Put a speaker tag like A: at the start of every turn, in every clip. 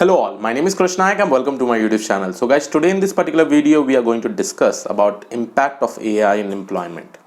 A: Hello all, my name is Krish Nayak and welcome to my YouTube channel. So guys, today in this particular video we are going to discuss about impact of AI in employment.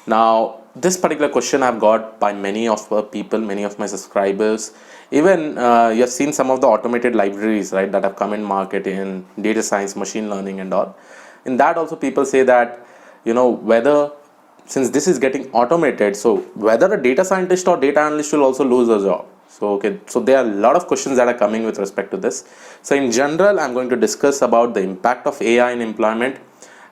A: Now this particular question I've got by many of people, many of my subscribers. Even you have seen some of the automated libraries, right, that have come in market in data science, machine learning and all. In that also people say that, whether since this is getting automated, so whether a data scientist or data analyst will also lose a job. So there are a lot of questions that are coming with respect to this. So in general, I'm going to discuss about the impact of AI in employment,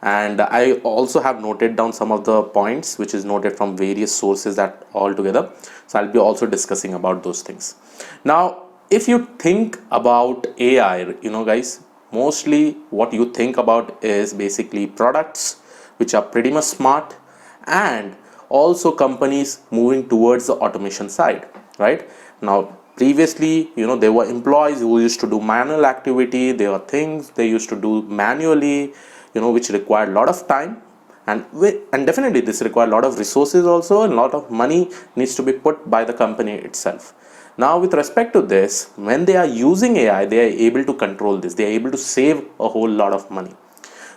A: and I also have noted down some of the points which is noted from various sources that all together. So I'll be also discussing about those things. Now, if you think about AI, guys, mostly what you think about is basically products which are pretty much smart, and also companies moving towards the automation side, right? Now previously, there were employees who used to do manual activity. There were things they used to do manually, which required a lot of time, and definitely this required a lot of resources also, and a lot of money needs to be put by the company itself. Now with respect to this, when they are using AI, they are able to control this, they are able to save a whole lot of money.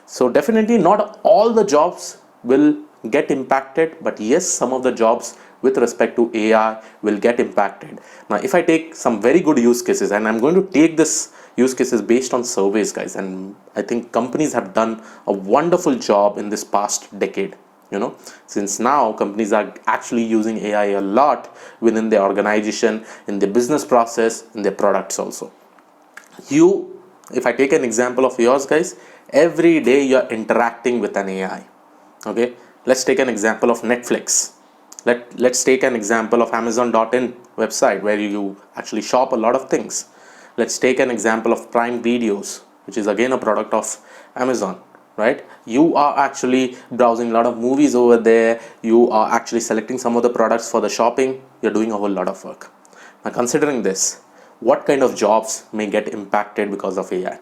A: So definitely not all the jobs will get impacted, but yes, some of the jobs with respect to AI will get impacted. Now if I take some very good use cases, and I'm going to take this use cases based on surveys, guys, and I think companies have done a wonderful job in this past decade. Since now companies are actually using AI a lot within their organization, in their business process, in their products also. If I take an example of yours, guys, every day you're interacting with an AI. Okay, let's take an example of Netflix. Let's take an example of Amazon.in website where you actually shop a lot of things. Let's take an example of Prime Videos, which is again a product of Amazon, right? You are actually browsing a lot of movies over there. You are actually selecting some of the products for the shopping. You're doing a whole lot of work. Now considering this, what kind of jobs may get impacted because of AI?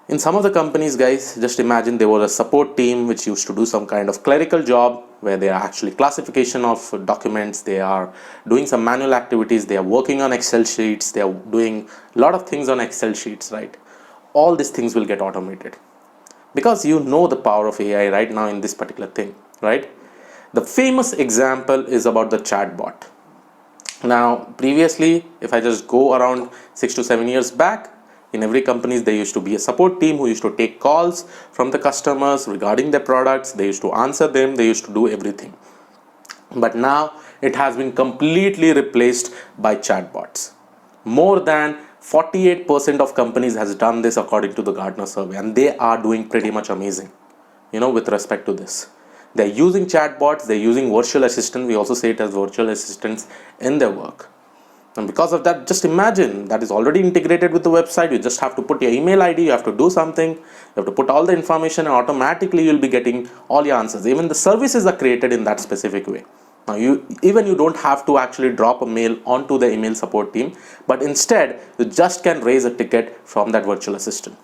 A: In some of the companies, guys, just imagine there was a support team which used to do some kind of clerical job where they are actually classification of documents, they are doing some manual activities, they are working on Excel sheets, they are doing a lot of things on Excel sheets, right? All these things will get automated because the power of AI right now in this particular thing, right? The famous example is about the chatbot. Now, previously, if I just go around 6 to 7 years back, in every company there used to be a support team who used to take calls from the customers regarding their products. They used to answer them, they used to do everything. But now it has been completely replaced by chatbots. More than 48% of companies has done this according to the Gartner survey, and they are doing pretty much amazing, with respect to this. They're using chatbots, they're using virtual assistants. We also say it as virtual assistants in their work. And because of that, just imagine that is already integrated with the website. You just have to put your email ID, you have to do something, you have to put all the information, and automatically you'll be getting all your answers. Even the services are created in that specific way. Now you don't have to actually drop a mail onto the email support team, but instead you just can raise a ticket from that virtual assistant.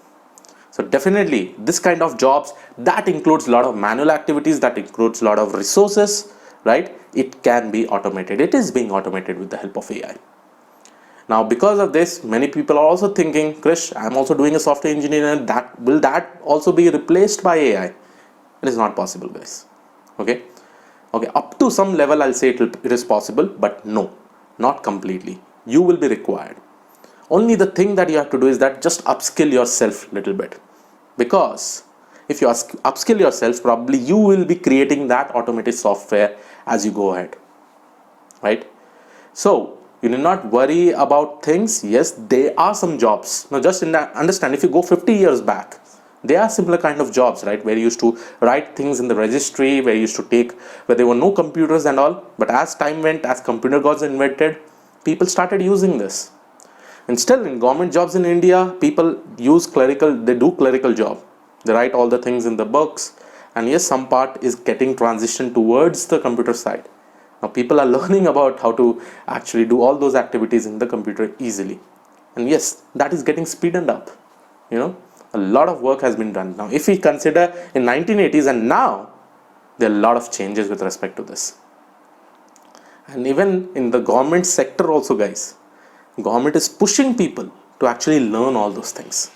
A: So definitely this kind of jobs, that includes a lot of manual activities, that includes a lot of resources, right? It can be automated. It is being automated with the help of AI. Now because of this, many people are also thinking, Krish, I'm also doing a software engineer, and will that also be replaced by AI? It is not possible, guys. Okay, up to some level I'll say it is possible, but no, not completely. You will be required. Only the thing that you have to do is that just upskill yourself a little bit, because if you upskill yourself, probably you will be creating that automated software as you go ahead, right? So you need not worry about things. Yes, there are some jobs. Now just understand, if you go 50 years back, there are similar kind of jobs, right, where you used to write things in the registry, where there were no computers and all. But as time went, as computer got invented, people started using this. And still in government jobs in India, people do clerical job. They write all the things in the books, and yes, some part is getting transitioned towards the computer side. Now people are learning about how to actually do all those activities in the computer easily. And yes, that is getting speeded up. A lot of work has been done. Now if we consider in 1980s and now, there are a lot of changes with respect to this. And even in the government sector also, guys, government is pushing people to actually learn all those things.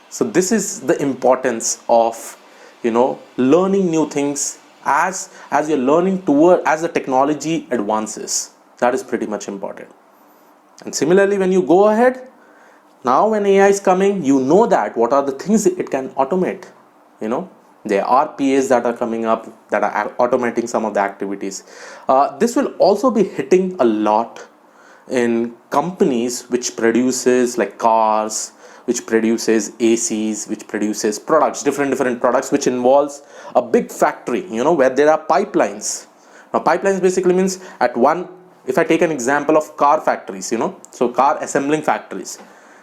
A: So this is the importance of, learning new things as you're learning toward, as the technology advances. That is pretty much important. And similarly, when you go ahead, now when AI is coming, you know that what are the things it can automate. There are PAs that are coming up that are automating some of the activities. This will also be hitting a lot in companies which produces like cars, which produces ACs, which produces products, different products, which involves a big factory, where there are pipelines. Now pipelines basically means if I take an example of car factories, so car assembling factories.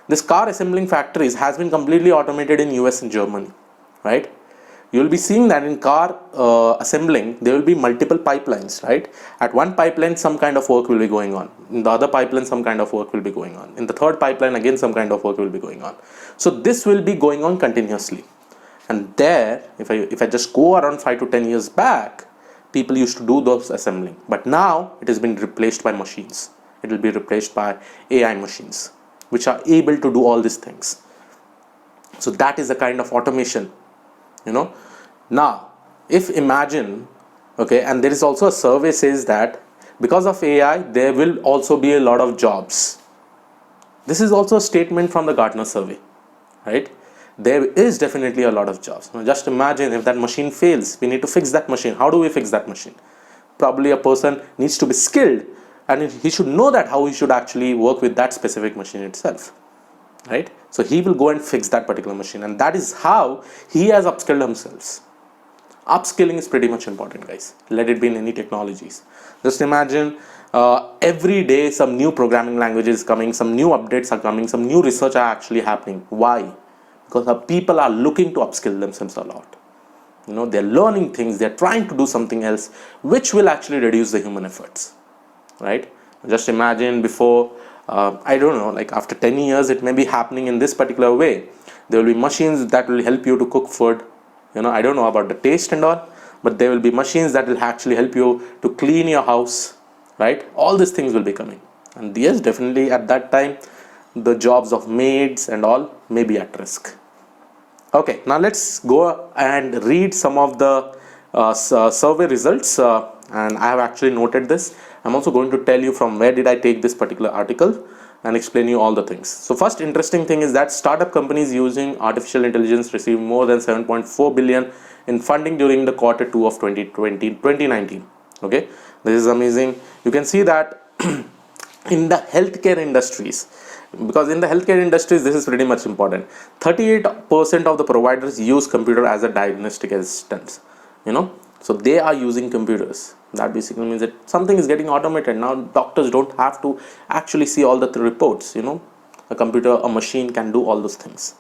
A: This car assembling factories has been completely automated in US and Germany, right? You'll be seeing that in car assembling, there will be multiple pipelines, right? At one pipeline, some kind of work will be going on. In the other pipeline, some kind of work will be going on. In the third pipeline, again, some kind of work will be going on. So this will be going on continuously. And there, if I just go around 5 to 10 years back, people used to do those assembling. But now, it has been replaced by machines. It will be replaced by AI machines, which are able to do all these things. So that is a kind of automation. Now if imagine, okay, and there is also a survey says that because of AI there will also be a lot of jobs. This is also a statement from the Gartner survey, right? There is definitely a lot of jobs. Now just imagine if that machine fails, we need to fix that machine. How do we fix that machine? Probably a person needs to be skilled and he should know that how he should actually work with that specific machine itself, right? So he will go and fix that particular machine, and that is how he has upskilled himself. Upskilling is pretty much important, guys. Let it be in any technologies. Just imagine every day some new programming languages coming, some new updates are coming, some new research are actually happening. Why? Because the people are looking to upskill themselves a lot. They're learning things, they're trying to do something else which will actually reduce the human efforts, right? Just imagine before, I don't know, like after 10 years it may be happening in this particular way. There will be machines that will help you to cook food. I don't know about the taste and all, but there will be machines that will actually help you to clean your house, right? All these things will be coming. And yes, definitely at that time the jobs of maids and all may be at risk. Okay, now let's go and read some of the survey results, and I have actually noted this. I'm also going to tell you from where did I take this particular article and explain you all the things. So first interesting thing is that startup companies using artificial intelligence received more than 7.4 billion in funding during the quarter 2 of 2019. Okay, this is amazing. You can see that in the healthcare industries, because in the healthcare industries this is pretty much important. 38% of the providers use computer as a diagnostic assistant. So they are using computers. That basically means that something is getting automated. Now doctors don't have to actually see all the reports. A computer, a machine can do all those things.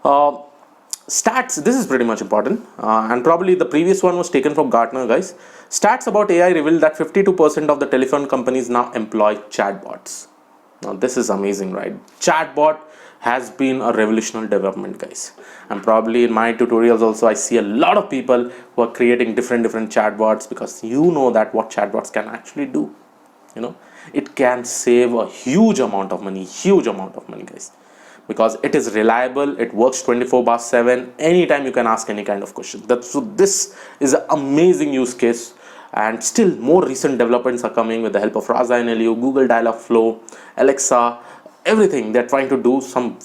A: Stats, this is pretty much important, and probably the previous one was taken from Gartner, guys. Stats about AI revealed that 52% of the telephone companies now employ chatbots. Now this is amazing, right? Chatbot has been a revolutionary development, guys. And probably in my tutorials also I see a lot of people who are creating different chatbots, because that what chatbots can actually do. It can save a huge amount of money, guys, because it is reliable. It works 24/7. Anytime you can ask any kind of question. So this is an amazing use case. And still more recent developments are coming with the help of Raza NLU, Google Dialogflow, Alexa, everything. They're trying to do some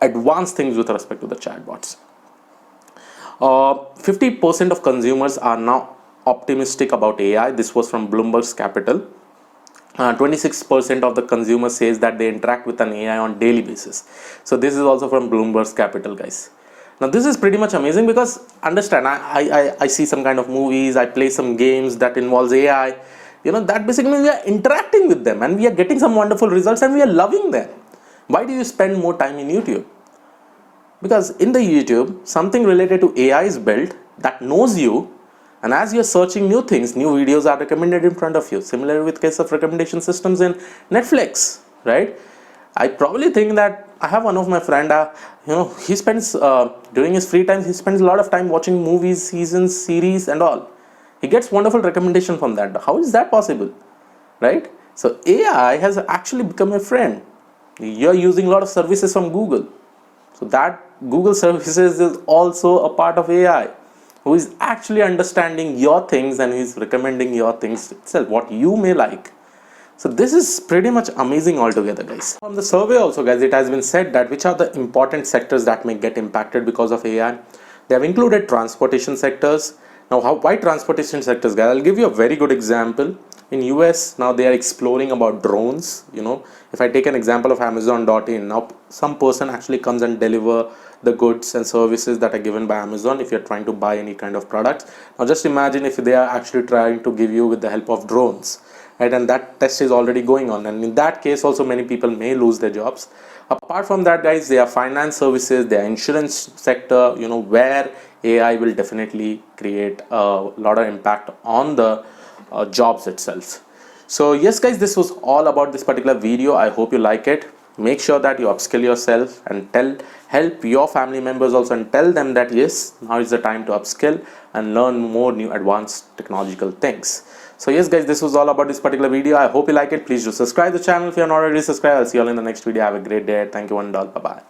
A: advanced things with respect to the chatbots. 50% of consumers are now optimistic about AI. This was from Bloomberg's Capital. 26% of the consumers says that they interact with an AI on daily basis. So this is also from Bloomberg's Capital, guys. Now this is pretty much amazing, because understand, I see some kind of movies, I play some games that involves AI. That basically means we are interacting with them and we are getting some wonderful results and we are loving them. Why do you spend more time in YouTube? Because in the YouTube, something related to AI is built that knows you, and as you're searching new things, new videos are recommended in front of you. Similar with case of recommendation systems in Netflix, right? I probably think that I have one of my friend, he spends, during his free time, he spends a lot of time watching movies, seasons, series and all. He gets wonderful recommendation from that. How is that possible, right? So AI has actually become a friend. You're using a lot of services from Google. So that Google services is also a part of AI, who is actually understanding your things and is recommending your things itself, what you may like. So this is pretty much amazing altogether, guys. From the survey also, guys, it has been said that which are the important sectors that may get impacted because of AI. They have included transportation sectors. Now, why transportation sectors, guys? I'll give you a very good example. In US, now they are exploring about drones. If I take an example of Amazon.in, now some person actually comes and deliver the goods and services that are given by Amazon if you're trying to buy any kind of products. Now just imagine if they are actually trying to give you with the help of drones. Right, and that test is already going on, and in that case also many people may lose their jobs. Apart from that, guys, there are finance services, there are insurance sector, where AI will definitely create a lot of impact on the jobs itself. So yes, guys, this was all about this particular video. I hope you like it. Make sure that you upskill yourself and help your family members also, and tell them that yes, now is the time to upskill and learn more new advanced technological things. So yes, guys, this was all about this particular video. I hope you like it. Please do subscribe the channel if you are not already subscribed. I'll see you all in the next video. Have a great day. Thank you, and all. Bye bye.